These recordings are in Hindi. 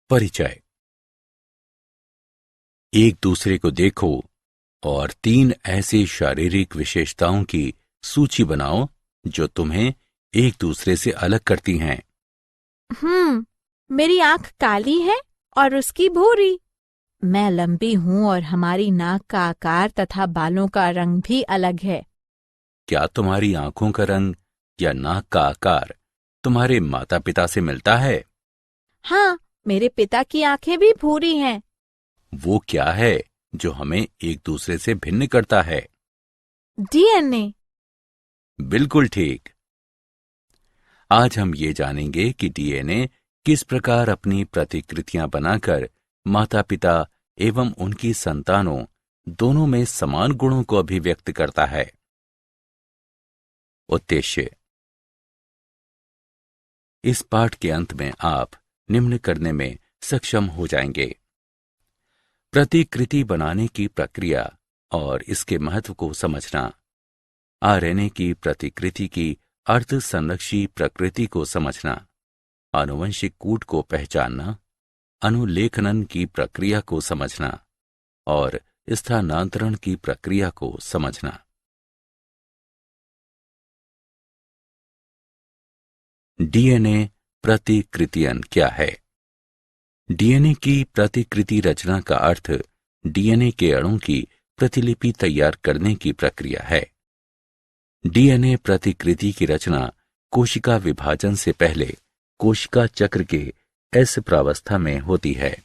परिचय। एक दूसरे को देखो और 3 ऐसी शारीरिक विशेषताओं की सूची बनाओ जो तुम्हें एक दूसरे से अलग करती हैं। मेरी आंख काली है और उसकी भूरी। मैं लंबी हूँ और हमारी नाक का आकार तथा बालों का रंग भी अलग है। क्या तुम्हारी आंखों का रंग या नाक का आकार तुम्हारे माता पिता से मिलता है? हाँ, मेरे पिता की आंखें भी भूरी हैं। वो क्या है जो हमें एक दूसरे से भिन्न करता है? डीएनए। बिल्कुल ठीक। आज हम ये जानेंगे कि डीएनए किस प्रकार अपनी प्रतिकृतियां बनाकर माता पिता एवं उनकी संतानों दोनों में समान गुणों को अभिव्यक्त करता है। उद्देश्य। इस पाठ के अंत में आप निम्न करने में सक्षम हो जाएंगे: प्रतिकृति बनाने की प्रक्रिया और इसके महत्व को समझना, आरएनए की प्रतिकृति की अर्ध संरक्षी प्रकृति को समझना, आनुवंशिक कूट को पहचानना, अनुलेखनन की प्रक्रिया को समझना और स्थानांतरण की प्रक्रिया को समझना। डीएनए प्रतिकृतियन क्या है? डीएनए की प्रतिकृति रचना का अर्थ डीएनए के अणु की प्रतिलिपि तैयार करने की प्रक्रिया है। डीएनए प्रतिकृति की रचना कोशिका विभाजन से पहले कोशिका चक्र के एस प्रावस्था में होती है।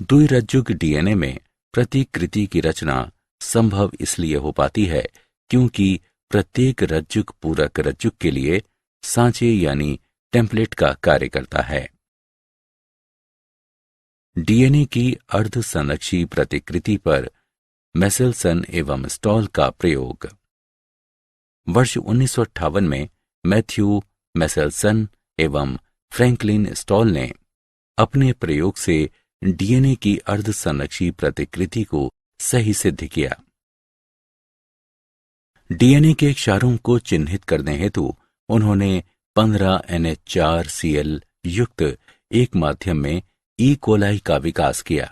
द्विरज्जुक डीएनए में प्रतिकृति की रचना संभव इसलिए हो पाती है क्योंकि प्रत्येक रज्जुक पूरक रज्जुक के लिए सांचे यानी टेम्पलेट का कार्य करता है। डीएनए की अर्ध संरक्षी प्रतिकृति पर मेसेल्सन एवं स्टॉल का प्रयोग। वर्ष 1958 में मैथ्यू मेसेल्सन एवं फ्रैंकलिन स्टॉल ने अपने प्रयोग से डीएनए की अर्ध संरक्षी प्रतिकृति को सही सिद्ध किया। डीएनए के क्षारों को चिन्हित करने हेतु उन्होंने 15 NH4Cl युक्त एक माध्यम में ई कोलाई का विकास किया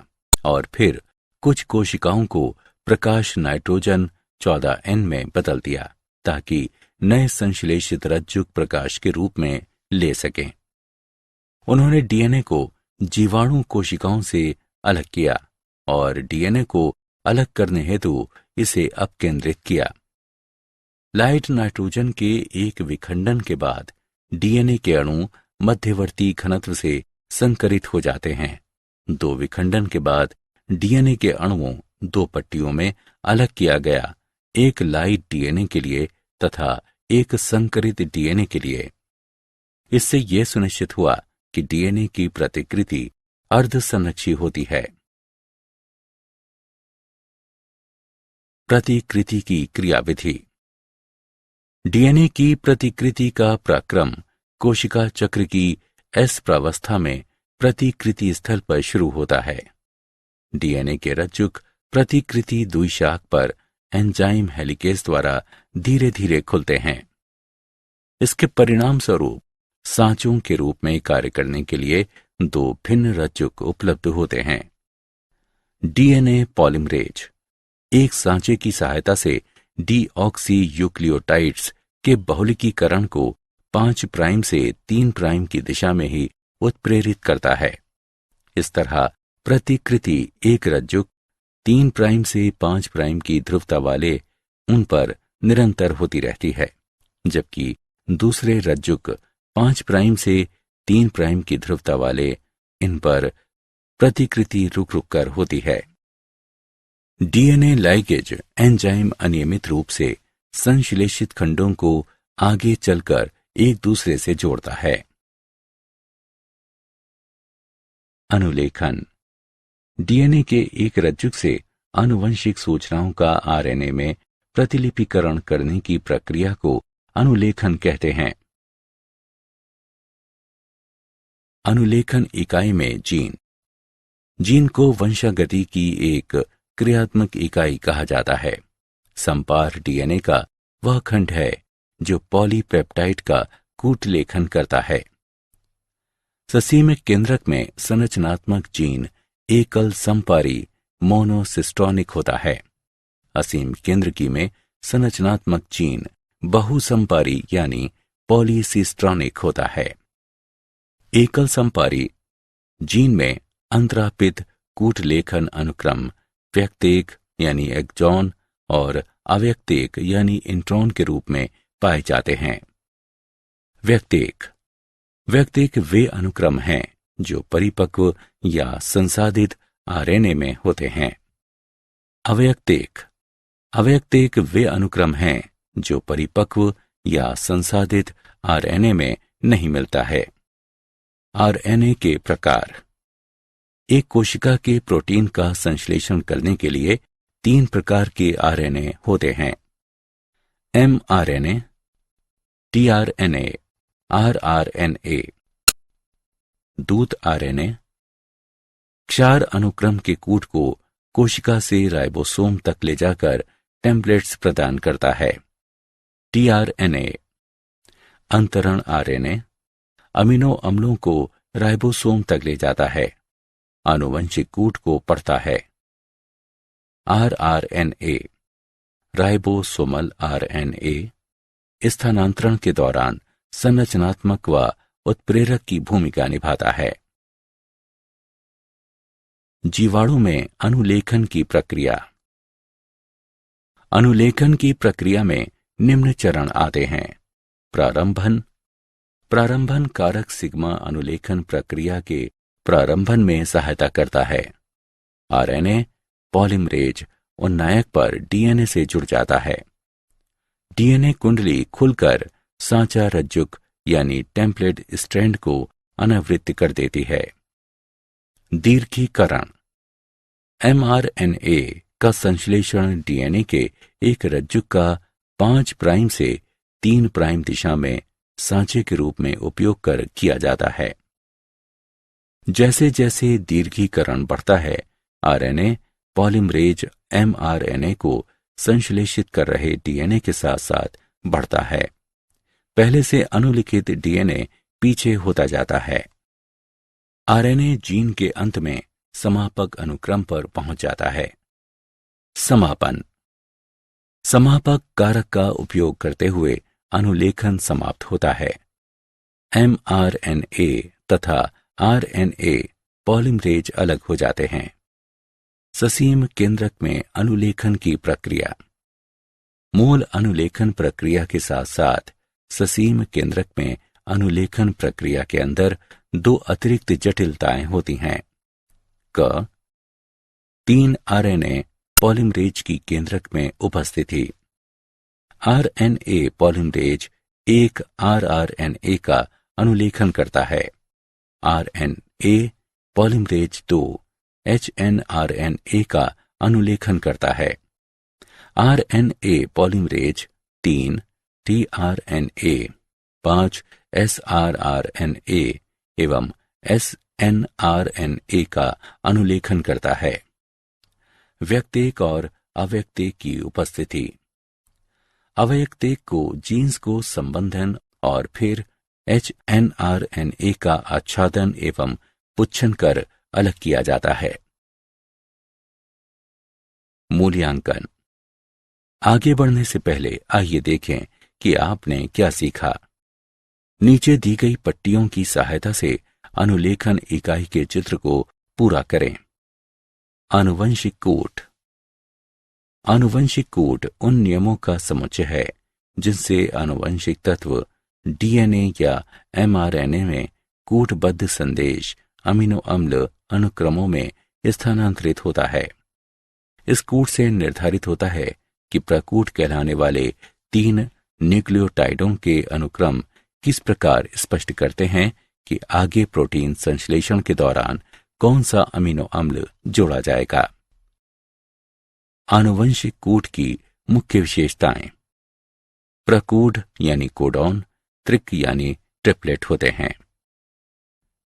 और फिर कुछ कोशिकाओं को प्रकाश नाइट्रोजन 14N में बदल दिया ताकि नए संश्लेषित रज्जुक प्रकाश के रूप में ले सकें। उन्होंने डीएनए को जीवाणु कोशिकाओं से अलग किया और डीएनए को अलग करने हेतु इसे अपकेंद्रित किया। लाइट नाइट्रोजन के एक विखंडन के बाद डीएनए के अणु मध्यवर्ती घनत्व से संकरित हो जाते हैं। 2 विखंडन के बाद डीएनए के अणुओं 2 पट्टियों में अलग किया गया, एक लाइट डीएनए के लिए तथा एक संकरित डीएनए के लिए। इससे यह सुनिश्चित हुआ कि डीएनए की प्रतिकृति अर्ध संरक्षी होती है। प्रतिकृति की क्रियाविधि। डीएनए की प्रतिकृति का प्रक्रम कोशिका चक्र की एस प्रावस्था में प्रतिकृति स्थल पर शुरू होता है। डीएनए के रज्जुक प्रतिकृति द्विशाख पर एंजाइम हेलिकेज द्वारा धीरे धीरे खुलते हैं। इसके परिणाम स्वरूप सांचों के रूप में कार्य करने के लिए 2 भिन्न रज्जुक उपलब्ध होते हैं। डीएनए पॉलिमरेज एक सांचे की सहायता से डीऑक्सी यूक्लियोटाइड्स के बहुलकीकरण को 5 प्राइम से 3 प्राइम की दिशा में ही उत्प्रेरित करता है। इस तरह प्रतिकृति एक रज्जुक 3 प्राइम से 5 प्राइम की ध्रुवता वाले उन पर निरंतर होती रहती है, जबकि दूसरे रज्जुक 5 प्राइम से 3 प्राइम की ध्रुवता वाले इन पर प्रतिकृति रुक रुक कर होती है। डीएनए लाइगेज एंजाइम अनियमित रूप से संश्लेषित खंडों को आगे चलकर एक दूसरे से जोड़ता है। अनुलेखन। डीएनए के एक रज्जुक से आनुवंशिक सूचनाओं का आरएनए में प्रतिलिपिकरण करने की प्रक्रिया को अनुलेखन कहते हैं। अनुलेखन इकाई में जीन को वंशागति की एक क्रियात्मक इकाई कहा जाता है। संपार डीएनए का वह खंड है जो पॉलीपेप्टाइड का कूट लेखन करता है। ससीमिक केंद्रक में संरचनात्मक जीन एकल समपारी मोनोसिस्टोनिक होता है। असीम केंद्रकी में संरचनात्मक जीन बहुसंपारी यानी पॉलीसिस्ट्रॉनिक होता है। एकल संपारी जीन में अंतरापित कूटलेखन अनुक्रम व्यक्तेक यानी एक्सॉन और अव्यक्तेक यानी इंट्रॉन के रूप में पाए जाते हैं। व्यक्तेक वे अनुक्रम हैं जो परिपक्व या संसाधित आरएनए में होते हैं। अव्यक्तेक वे अनुक्रम हैं जो परिपक्व या संसाधित आरएनए में नहीं मिलता है। आरएनए के प्रकार। एक कोशिका के प्रोटीन का संश्लेषण करने के लिए 3 प्रकार के आरएनए होते हैं: एमआरएनए, टीआरएनए, आरआरएनए। दूत आरएनए क्षार अनुक्रम के कूट को कोशिका से राइबोसोम तक ले जाकर टेम्पलेट्स प्रदान करता है। टीआरएनए अंतरण आरएनए अमीनो अम्लों को राइबोसोम तक ले जाता है, आनुवंशिक कूट को पढ़ता है। आरआरएनए राइबोसोमल आरएनए स्थानांतरण के दौरान संरचनात्मक व उत्प्रेरक की भूमिका निभाता है। जीवाणु में अनुलेखन की प्रक्रिया। अनुलेखन की प्रक्रिया में निम्न चरण आते हैं: प्रारंभन कारक सिग्मा अनुलेखन प्रक्रिया के प्रारंभन में सहायता करता है। आरएनए पॉलीमरेज उन्नायक पर डीएनए से जुड़ जाता है। डीएनए कुंडली खुलकर सांचा रज्जुक यानी टेम्पलेट स्ट्रैंड को अनावृत कर देती है। दीर्घीकरण एमआरएनए का संश्लेषण डीएनए के एक रज्जुक का 5 प्राइम से 3 प्राइम दिशा में सांचे के रूप में उपयोग कर किया जाता है। जैसे जैसे दीर्घीकरण बढ़ता है, आरएनए पॉलीमरेज एमआरएनए को संश्लेषित कर रहे डीएनए के साथ साथ बढ़ता है। पहले से अनुलिखित डीएनए पीछे होता जाता है। आरएनए जीन के अंत में समापक अनुक्रम पर पहुंच जाता है। समापक कारक का उपयोग करते हुए अनुलेखन समाप्त होता है। एमआरएनए तथा आरएनए पॉलीमरेज अलग हो जाते हैं। ससीम केंद्रक में अनुलेखन की प्रक्रिया। मूल अनुलेखन प्रक्रिया के साथ साथ ससीम केंद्रक में अनुलेखन प्रक्रिया के अंदर 2 अतिरिक्त जटिलताएं होती हैं। 3 आरएनए पॉलीमरेज की केंद्रक में उपस्थिति। आरएनए पॉलीमरेज 1 आरआरएनए का अनुलेखन करता है। आरएनए पॉलीमरेज 2 एचएनआरएनए का अनुलेखन करता है। आरएनए पॉलीमरेज 3 टीआरएनए 5 एसआरआरएनए एवं एसएनआरएनए का अनुलेखन करता है। व्यक्तेक और अव्यक्तेक की उपस्थिति। अव्यक्तेक को जीन्स को संबंधन और फिर एचएनआरएनए का आच्छादन एवं पुच्छन कर अलग किया जाता है। मूल्यांकन। आगे बढ़ने से पहले आइए देखें कि आपने क्या सीखा। नीचे दी गई पट्टियों की सहायता से अनुलेखन इकाई के चित्र को पूरा करें। आनुवंशिक कूट। आनुवंशिक कूट उन नियमों का समुच्चय है जिनसे आनुवंशिक तत्व डीएनए या एमआरएनए में कूटबद्ध संदेश अमीनो अम्ल अनुक्रमों में स्थानांतरित होता है। इस कूट से निर्धारित होता है कि प्रकूट कहलाने वाले 3 न्यूक्लियोटाइडों के अनुक्रम किस प्रकार स्पष्ट करते हैं कि आगे प्रोटीन संश्लेषण के दौरान कौन सा अमीनो अम्ल जोड़ा जाएगा। आनुवंशिक कूट की मुख्य विशेषताएं। प्रकूट यानी कोडॉन, त्रिक यानी ट्रिपलेट होते हैं।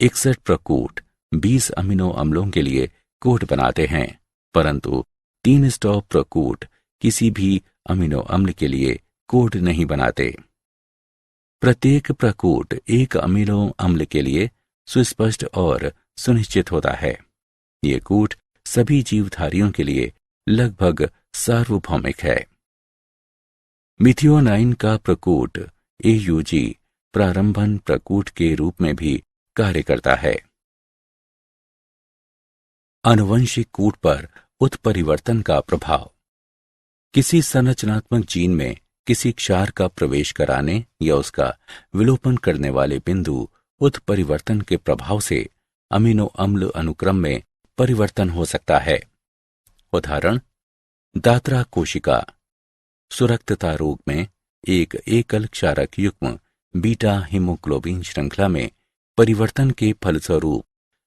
61 प्रकूट 20 अमीनो अम्लों के लिए कोड बनाते हैं, परंतु 3 स्टॉप प्रकूट किसी भी अमीनो अम्ल के लिए कोड नहीं बनाते। प्रत्येक प्रकूट एक अमीनो अम्ल के लिए सुस्पष्ट और सुनिश्चित होता है। ये कूट सभी जीवधारियों के लिए लगभग सार्वभौमिक है। मिथियोनाइन का प्रकूट AUG प्रारंभन प्रकूट के रूप में भी कार्य करता है। आनुवंशिक कूट पर उत्परिवर्तन का प्रभाव। किसी संरचनात्मक जीन में किसी क्षार का प्रवेश कराने या उसका विलोपन करने वाले बिंदु उत्परिवर्तन के प्रभाव से अमीनो अम्ल अनुक्रम में परिवर्तन हो सकता है। उदाहरण, दात्रा कोशिका। सुरक्तता रोग में एक एकल क्षारक युग्म बीटा हीमोग्लोबिन श्रृंखला में परिवर्तन के फलस्वरूप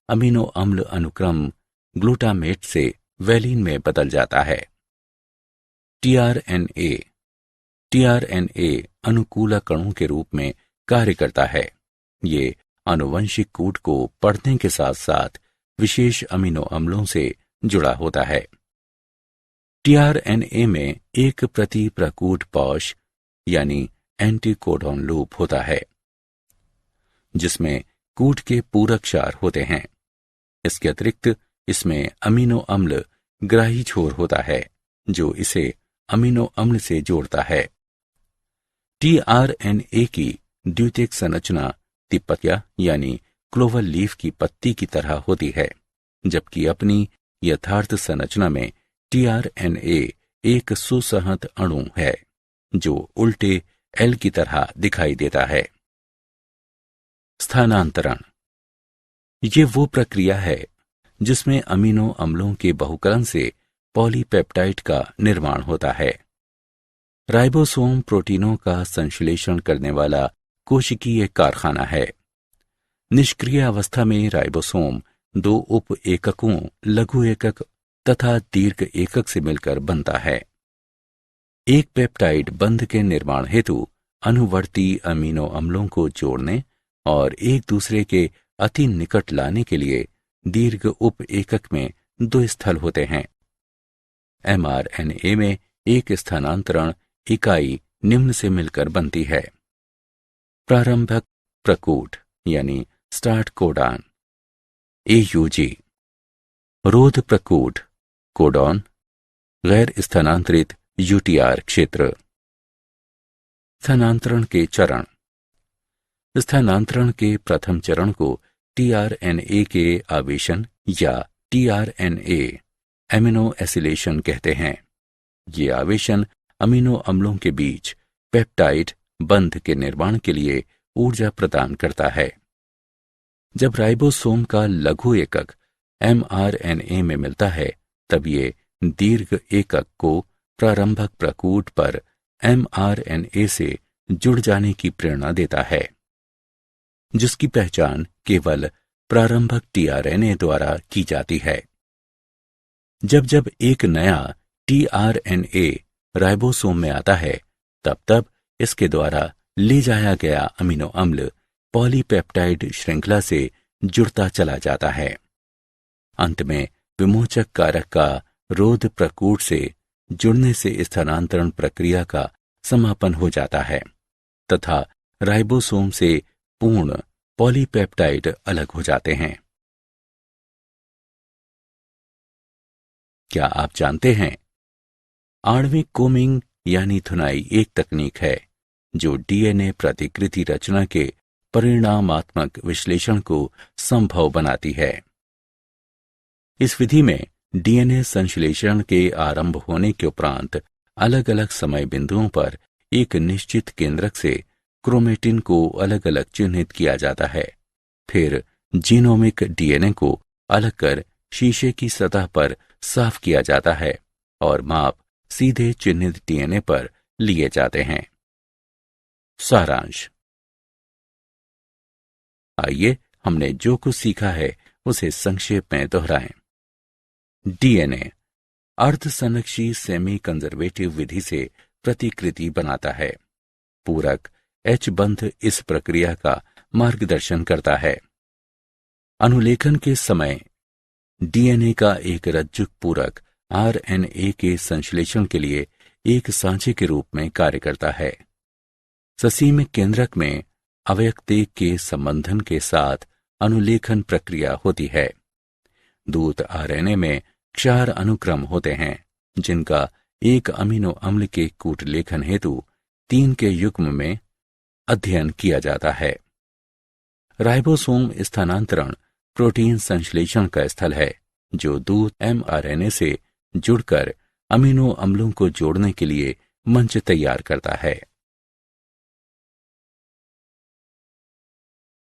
अमीनो अम्ल अनुक्रम ग्लूटामेट से वैलिन में बदल जाता है। टीआरएनए अनुकूलकणों के रूप में कार्य करता है। ये आनुवंशिक कूट को पढ़ने के साथ साथ विशेष अमीनो अम्लों से जुड़ा होता है। टीआरएनए में एक प्रति प्रकूट पॉश यानी एंटीकोडॉन लूप होता है, जिसमें कूट के पूरक क्षार होते हैं। इसके अतिरिक्त इसमें अमीनो अम्ल ग्राही छोर होता है, जो इसे अमीनो अम्ल से जोड़ता है। टीआरएनए की द्वितीयक संरचना तिपतिया यानी क्लोवर लीफ की पत्ती की तरह होती है, जबकि अपनी यथार्थ संरचना में टीआरएनए एक सुसंहत अणु है जो उल्टे एल की तरह दिखाई देता है। स्थानांतरण ये वो प्रक्रिया है जिसमें अमीनो अम्लों के बहुकरण से पॉलीपेप्टाइड का निर्माण होता है। राइबोसोम प्रोटीनों का संश्लेषण करने वाला कोशिकीय कारखाना है। निष्क्रिय अवस्था में राइबोसोम दो उप एककों लघु एकक तथा दीर्घ एकक से मिलकर बनता है। एक पेप्टाइड बंध के निर्माण हेतु अनुवर्ती अमीनो अम्लों को जोड़ने और एक दूसरे के अति निकट लाने के लिए दीर्घ उप एकक में दो स्थल होते हैं। mRNA में एक स्थानांतरण इकाई निम्न से मिलकर बनती है। प्रारंभक प्रकूट यानी स्टार्ट कोडान AUG, रोध प्रकूट कोडॉन, गैर स्थानांतरित UTR क्षेत्र। स्थानांतरण के चरण। स्थानांतरण के प्रथम चरण को टीआरएनए के आवेशन या टीआरएनए एमिनो एसिलेशन कहते हैं। ये आवेशन अमीनो अम्लों के बीच पेप्टाइड बंध के निर्माण के लिए ऊर्जा प्रदान करता है। जब राइबोसोम का लघु एकक mRNA में मिलता है, तब ये दीर्घ एकक को प्रारंभक प्रकूट पर mRNA से जुड़ जाने की प्रेरणा देता है, जिसकी पहचान केवल प्रारंभक टीआरएनए द्वारा की जाती है। जब जब एक नया टीआरएनए राइबोसोम में आता है, तब तब इसके द्वारा ले जाया गया अमीनो अम्ल पॉलीपेप्टाइड श्रृंखला से जुड़ता चला जाता है। अंत में विमोचक कारक का रोध प्रकूट से जुड़ने से स्थानांतरण प्रक्रिया का समापन हो जाता है तथा राइबोसोम से पूर्ण पॉलीपेप्टाइड अलग हो जाते हैं। क्या आप जानते हैं, आणविक कोमिंग यानी धुनाई एक तकनीक है जो डीएनए प्रतिकृति रचना के परिणामात्मक विश्लेषण को संभव बनाती है। इस विधि में डीएनए संश्लेषण के आरंभ होने के उपरांत अलग अलग समय बिंदुओं पर एक निश्चित केंद्रक से क्रोमेटिन को अलग अलग चिन्हित किया जाता है। फिर जीनोमिक डीएनए को अलग कर शीशे की सतह पर साफ किया जाता है और माप सीधे चिन्हित डीएनए पर लिए जाते हैं। सारांश। आइए हमने जो कुछ सीखा है उसे संक्षेप में दोहराएं। डीएनए अर्धसंरक्षी सेमी कंजर्वेटिव विधि से प्रतिकृति बनाता है। पूरक H बंध इस प्रक्रिया का मार्गदर्शन करता है। अनुलेखन के समय डीएनए का एक रज्जुक पूरक आरएनए के संश्लेषण के लिए एक सांचे के रूप में कार्य करता है। ससीम केंद्रक में अवयक्तेक के संबंधन के साथ अनुलेखन प्रक्रिया होती है। दूत आरएनए में 4 अनुक्रम होते हैं, जिनका एक अमीनो अम्ल के कूट लेखन हेतु 3 के युग्म में अध्ययन किया जाता है। राइबोसोम स्थानांतरण प्रोटीन संश्लेषण का स्थल है, जो दूत mRNA से जुड़कर अमीनो अम्लों को जोड़ने के लिए मंच तैयार करता है।